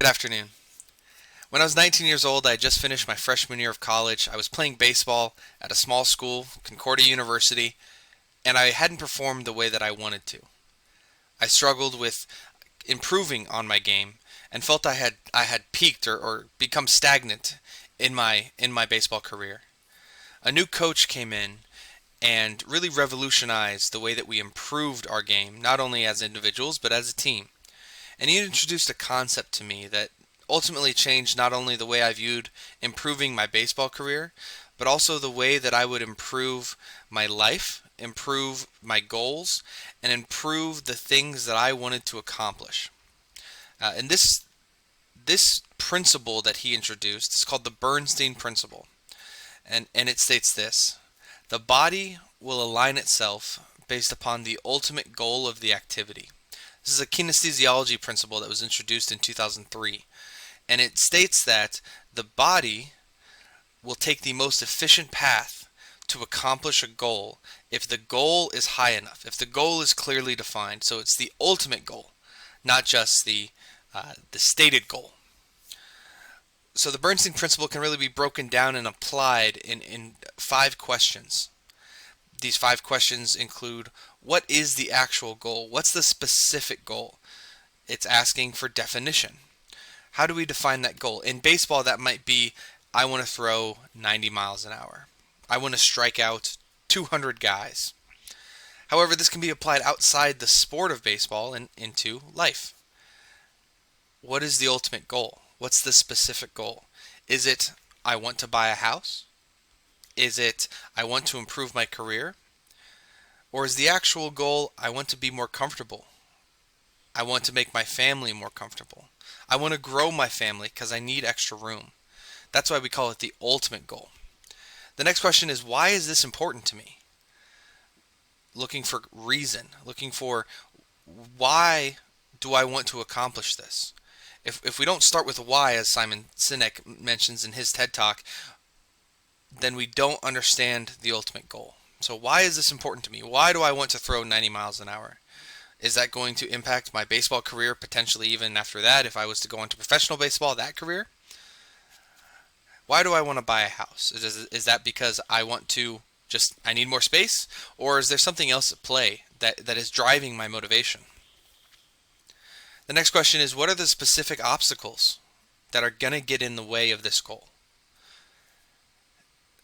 afternoon. When I was 19 years old, I had just finished my freshman year of college. I was playing baseball at a small school, Concordia University, and I hadn't performed the way that I wanted to. I struggled with improving on my game and felt I had peaked or become stagnant in my baseball career. A new coach came in and really revolutionized the way that we improved our game, not only as individuals but as a team. And he introduced a concept to me that ultimately changed not only the way I viewed improving my baseball career, but also the way that I would improve my life, improve my goals, and improve the things that I wanted to accomplish. And this principle that he introduced is called the Bernstein Principle. And it states this: the body will align itself based upon the ultimate goal of the activity. This is a kinesiology principle that was introduced in 2003. And it states that the body will take the most efficient path to accomplish a goal if the goal is high enough, if the goal is clearly defined. So it's the ultimate goal, not just the stated goal. So the Bernstein Principle can really be broken down and applied in 5 questions. These 5 questions include: what is the actual goal? What's the specific goal? It's asking for definition. How do we define that goal? In baseball, that might be, I want to throw 90 miles an hour. I want to strike out 200 guys. However, this can be applied outside the sport of baseball and into life. What is the ultimate goal? What's the specific goal? Is it, I want to buy a house? Is it, I want to improve my career? Or is the actual goal, I want to be more comfortable? I want to make my family more comfortable. I want to grow my family because I need extra room. That's why we call it the ultimate goal. The next question is, why is this important to me? Looking for reason, looking for why do I want to accomplish this? If we don't start with why, as Simon Sinek mentions in his TED Talk, then we don't understand the ultimate goal. So why is this important to me? Why do I want to throw 90 miles an hour? Is that going to impact my baseball career, potentially even after that, if I was to go into professional baseball, that career? Why do I want to buy a house? Is that because I want to I need more space? Or is there something else at play that is driving my motivation? The next question is, what are the specific obstacles that are going to get in the way of this goal?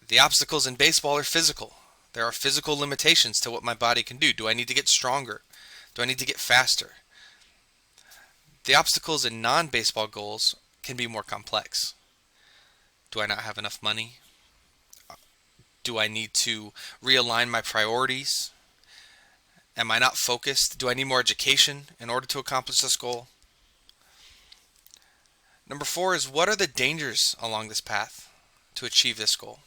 The obstacles in baseball are physical. There are physical limitations to what my body can do. Do I need to get stronger? Do I need to get faster? The obstacles in non-baseball goals can be more complex. Do I not have enough money? Do I need to realign my priorities? Am I not focused? Do I need more education in order to accomplish this goal? Number 4 is, what are the dangers along this path to achieve this goal?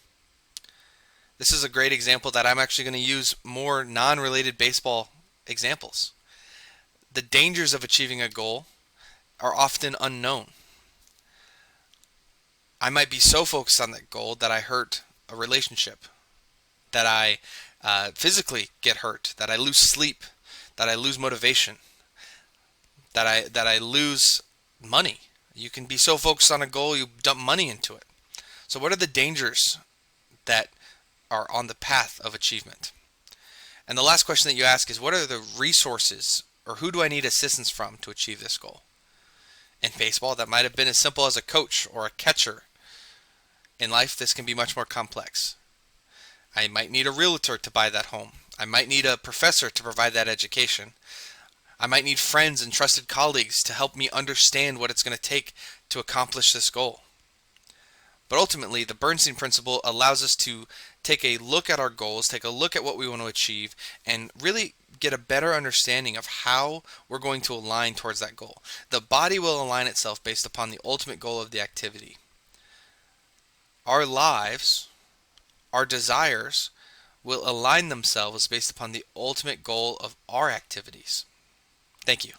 This is a great example that I'm actually going to use more non-related baseball examples. The dangers of achieving a goal are often unknown. I might be so focused on that goal that I hurt a relationship, that I physically get hurt, that I lose sleep, that I lose motivation, that I lose money. You can be so focused on a goal, you dump money into it. So what are the dangers that are on the path of achievement? And the last question that you ask is, what are the resources, or who do I need assistance from to achieve this goal? In baseball, that might have been as simple as a coach or a catcher. In life, this can be much more complex. I might need a realtor to buy that home. I might need a professor to provide that education. I might need friends and trusted colleagues to help me understand what it's going to take to accomplish this goal. But ultimately, the Bernstein Principle allows us to take a look at our goals, take a look at what we want to achieve, and really get a better understanding of how we're going to align towards that goal. The body will align itself based upon the ultimate goal of the activity. Our lives, our desires, will align themselves based upon the ultimate goal of our activities. Thank you.